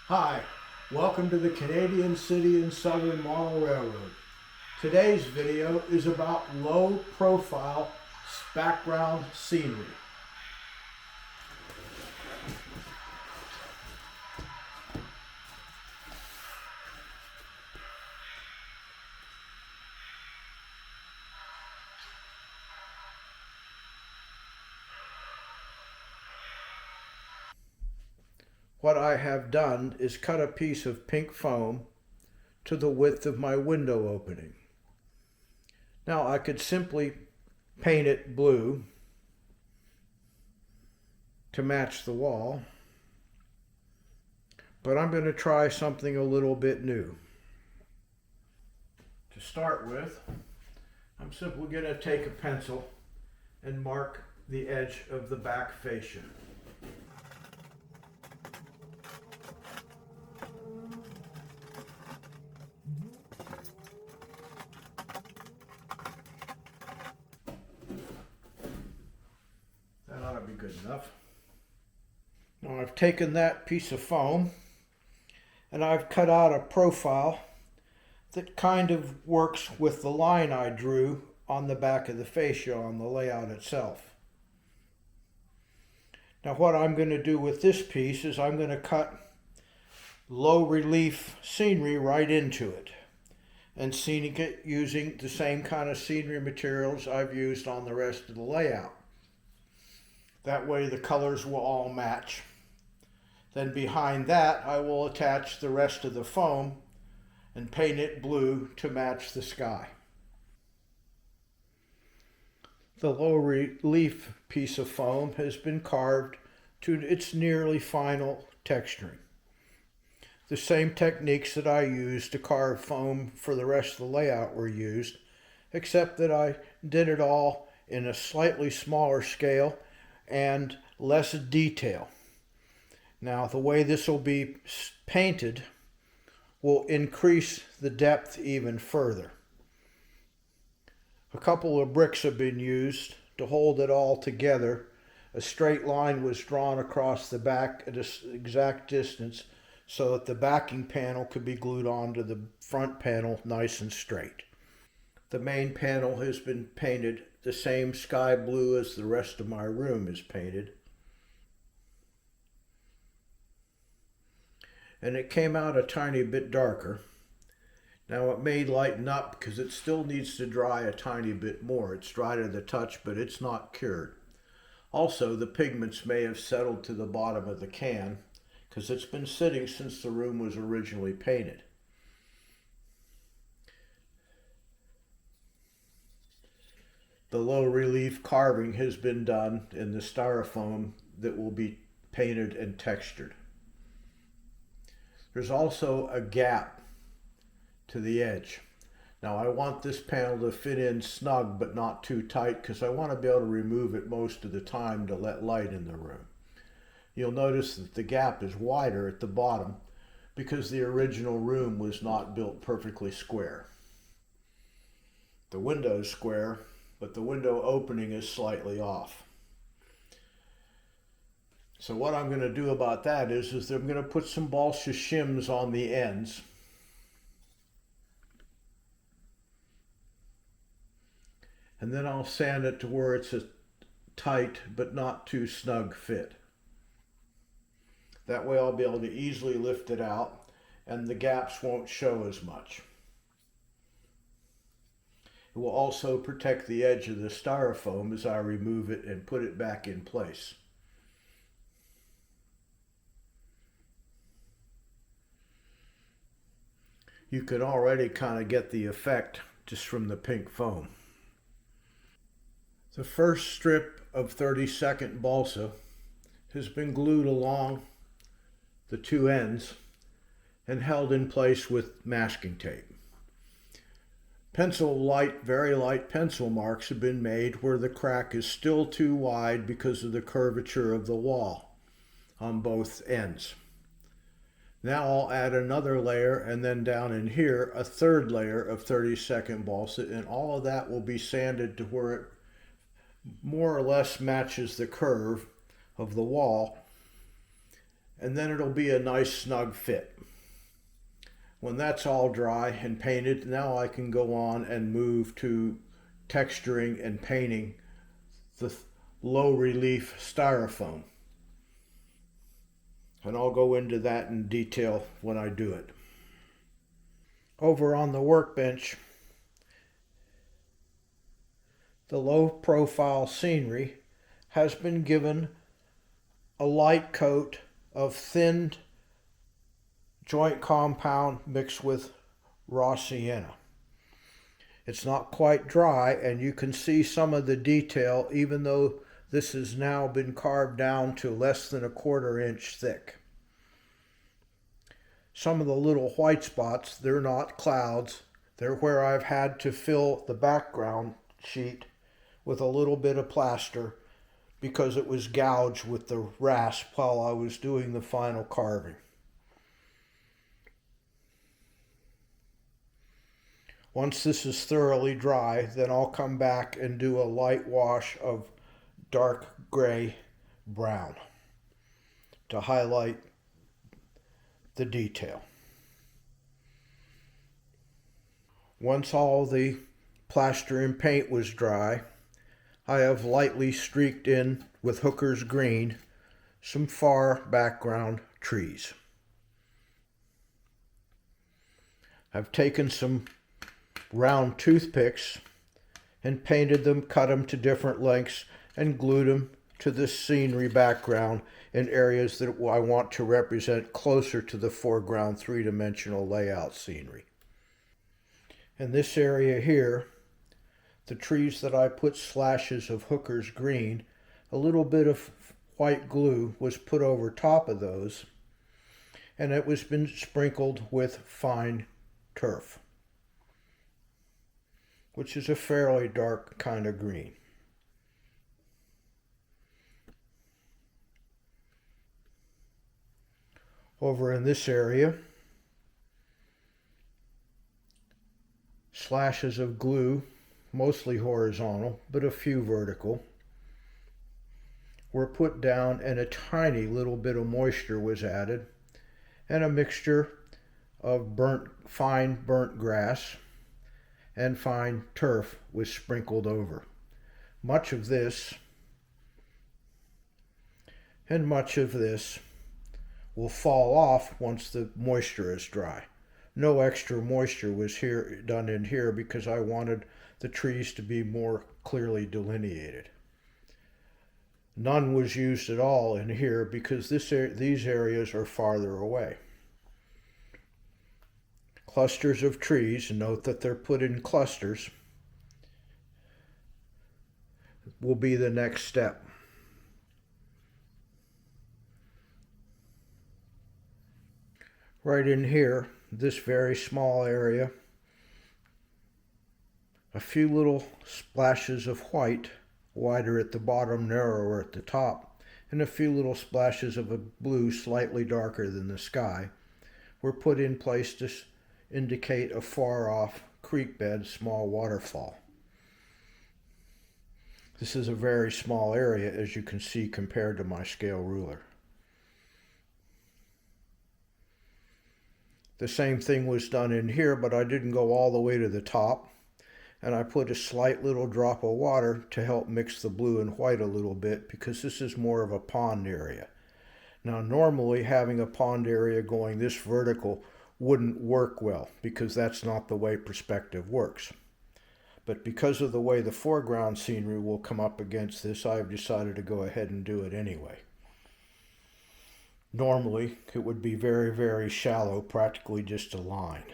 Hi, welcome to the Canadian City and Southern Model Railroad. Today's video is about low profile background scenery. What I have done is cut a piece of pink foam to the width of my window opening. Now I could simply paint it blue to match the wall, but I'm going to try something a little bit new. To start with, I'm simply going to take a pencil and mark the edge of the back fascia. That ought to be good enough. Now I've taken that piece of foam and I've cut out a profile that kind of works with the line I drew on the back of the fascia on the layout itself. Now what I'm going to do with this piece is I'm going to cut low relief scenery right into it, and scening it using the same kind of scenery materials I've used on the rest of the layout. That way the colors will all match. Then behind that I will attach the rest of the foam and paint it blue to match the sky. The low relief piece of foam has been carved to its nearly final texturing. The same techniques that I used to carve foam for the rest of the layout were used, except that I did it all in a slightly smaller scale and less detail. Now the way this will be painted will increase the depth even further. A couple of bricks have been used to hold it all together. A straight line was drawn across the back at an exact distance so that the backing panel could be glued onto the front panel nice and straight. The main panel has been painted the same sky blue as the rest of my room is painted. And it came out a tiny bit darker. Now it may lighten up because it still needs to dry a tiny bit more. It's dry to the touch, but it's not cured. Also, the pigments may have settled to the bottom of the can because it's been sitting since the room was originally painted. The low relief carving has been done in the styrofoam that will be painted and textured. There's also a gap to the edge. Now I want this panel to fit in snug but not too tight because I want to be able to remove it most of the time to let light in the room. You'll notice that the gap is wider at the bottom because the original room was not built perfectly square. The window is square, but the window opening is slightly off. So what I'm going to do about that is I'm going to put some balsa shims on the ends. And then I'll sand it to where it's a tight but not too snug fit. That way I'll be able to easily lift it out and the gaps won't show as much. It will also protect the edge of the styrofoam as I remove it and put it back in place. You can already kind of get the effect just from the pink foam. The first strip of 30-second balsa has been glued along the two ends and held in place with masking tape. Very light pencil marks have been made where the crack is still too wide because of the curvature of the wall on both ends. Now I'll add another layer, and then down in here a third layer of 30-second balsa, and all of that will be sanded to where it more or less matches the curve of the wall. and then it'll be a nice snug fit. When that's all dry and painted, now I can go on and move to texturing and painting the low relief styrofoam. And I'll go into that in detail when I do it. Over on the workbench, the low profile scenery has been given a light coat of thinned joint compound mixed with raw sienna. It's not quite dry, and you can see some of the detail even though this has now been carved down to less than 1/4 inch thick. Some of the little white spots, they're not clouds. They're where I've had to fill the background sheet with a little bit of plaster because it was gouged with the rasp while I was doing the final carving. Once this is thoroughly dry, then I'll come back and do a light wash of dark gray brown to highlight the detail. Once all the plaster and paint was dry, I have lightly streaked in with Hooker's green some far background trees. I've taken some round toothpicks and painted them, cut them to different lengths, and glued them to this scenery background in areas that I want to represent closer to the foreground three-dimensional layout scenery. In this area here, the trees that I put slashes of Hooker's green, a little bit of white glue was put over top of those, and it was been sprinkled with fine turf, which is a fairly dark kind of green. Over in this area, slashes of glue, mostly horizontal, but a few vertical, were put down, and a tiny little bit of moisture was added, and a mixture of fine burnt grass and fine turf was sprinkled over. Much of this and much of this will fall off once the moisture is dry. No extra moisture was done in here because I wanted the trees to be more clearly delineated. None was used at all in here because these areas are farther away. Clusters of trees, note that they're put in clusters, will be the next step. Right in here, this very small area, a few little splashes of white, wider at the bottom, narrower at the top, and a few little splashes of a blue slightly darker than the sky were put in place to indicate a far off creek bed, small waterfall. This is a very small area, as you can see, compared to my scale ruler. The same thing was done in here, but I didn't go all the way to the top, and I put a slight little drop of water to help mix the blue and white a little bit because this is more of a pond area. Now normally having a pond area going this vertical wouldn't work well because that's not the way perspective works. But because of the way the foreground scenery will come up against this, I've decided to go ahead and do it anyway. Normally, it would be very, very shallow, practically just a line.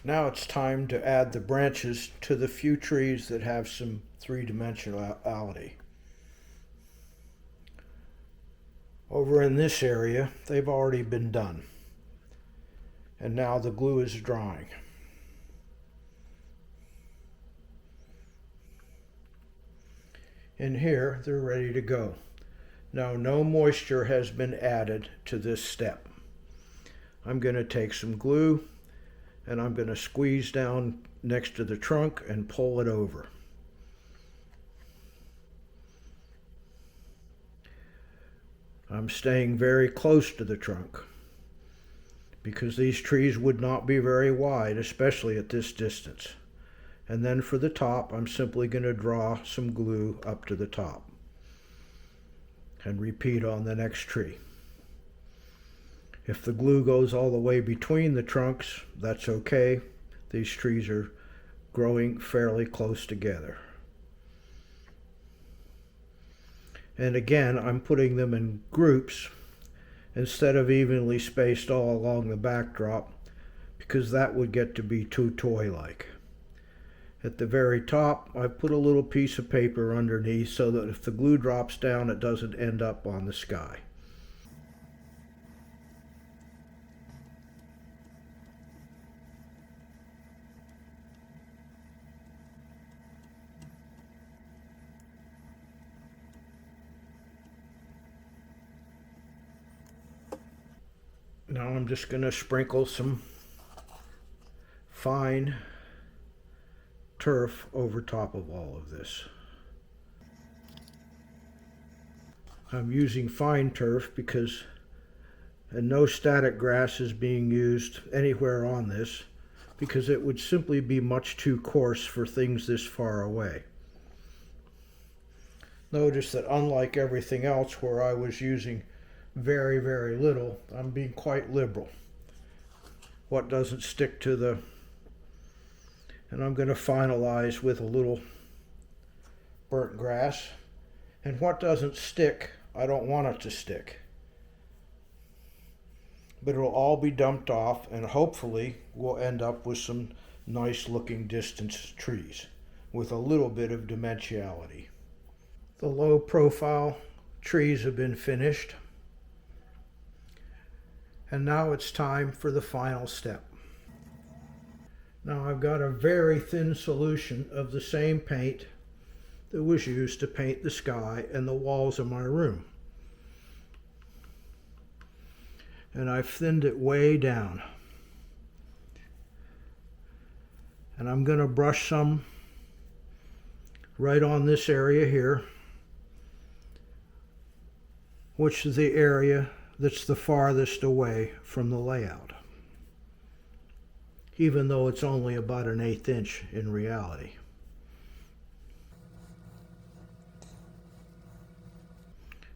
Now it's time to add the branches to the few trees that have some three-dimensionality. Over in this area, they've already been done. And now the glue is drying. In here, they're ready to go. Now, no moisture has been added to this step. I'm going to take some glue and I'm going to squeeze down next to the trunk and pull it over. I'm staying very close to the trunk because these trees would not be very wide, especially at this distance. And then for the top, I'm simply going to draw some glue up to the top and repeat on the next tree. If the glue goes all the way between the trunks, that's okay. These trees are growing fairly close together. And again, I'm putting them in groups instead of evenly spaced all along the backdrop, because that would get to be too toy-like. At the very top, I put a little piece of paper underneath so that if the glue drops down, it doesn't end up on the sky. Now I'm just going to sprinkle some fine turf over top of all of this. I'm using fine turf because no static grass is being used anywhere on this, because it would simply be much too coarse for things this far away. Notice that unlike everything else where I was using very, very little, I'm being quite liberal. What doesn't stick to the... And I'm going to finalize with a little burnt grass. And what doesn't stick, I don't want it to stick. But it'll all be dumped off, and hopefully we'll end up with some nice looking distance trees with a little bit of dimensionality. The low profile trees have been finished. And now it's time for the final step. Now I've got a very thin solution of the same paint that was used to paint the sky and the walls of my room. And I've thinned it way down. And I'm going to brush some right on this area here, which is the area that's the farthest away from the layout, even though it's only about an 1/8 inch in reality.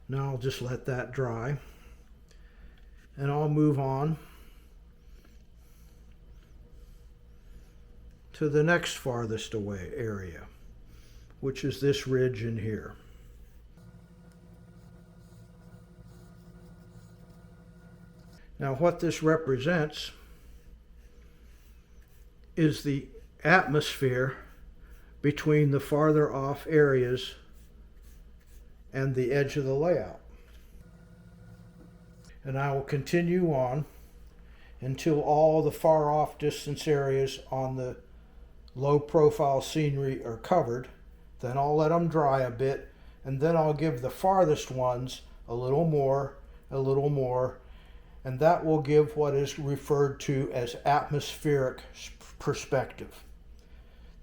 Now I'll just let that dry, and I'll move on to the next farthest away area, which is this ridge in here. Now what this represents is the atmosphere between the farther off areas and the edge of the layout. And I will continue on until all the far off distance areas on the low profile scenery are covered. Then I'll let them dry a bit, and then I'll give the farthest ones a little more, and that will give what is referred to as atmospheric perspective.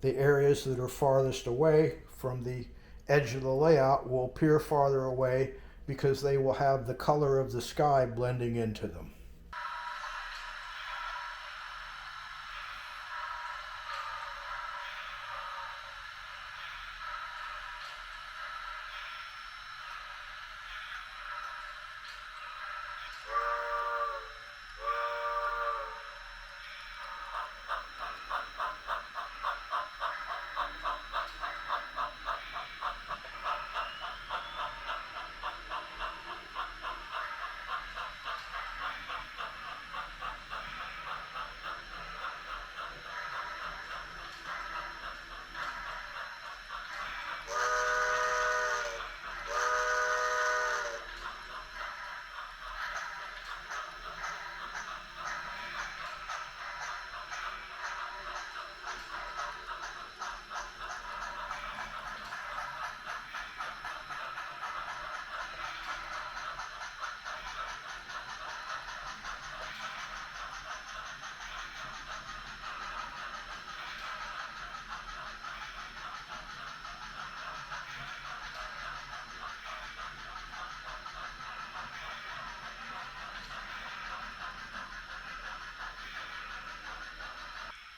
The areas that are farthest away from the edge of the layout will appear farther away because they will have the color of the sky blending into them.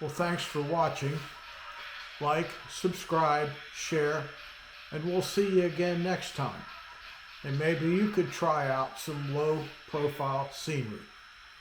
Well, thanks for watching. Like, subscribe, share, and we'll see you again next time. And maybe you could try out some low-profile scenery.